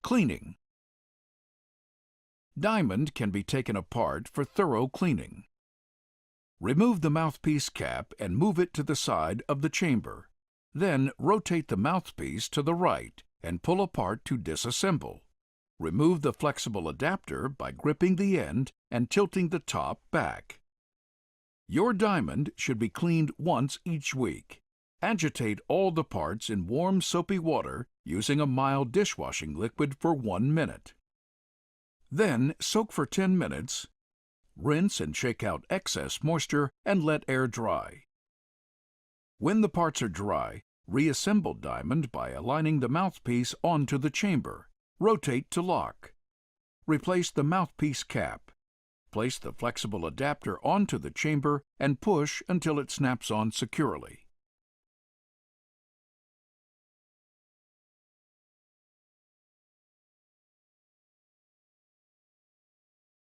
Cleaning. Diamond can be taken apart for thorough cleaning. Remove the mouthpiece cap and move it to the side of the chamber. Then rotate the mouthpiece to the right and pull apart to disassemble. Remove the flexible adapter by gripping the end and tilting the top back. Your diamond should be cleaned once each week. Agitate all the parts in warm soapy water using a mild dishwashing liquid for 1 minute. Then soak for 10 minutes. Rinse and shake out excess moisture and let air dry. When the parts are dry, reassemble diamond by aligning the mouthpiece onto the chamber. Rotate to lock. Replace the mouthpiece cap. Place the flexible adapter onto the chamber and push until it snaps on securely.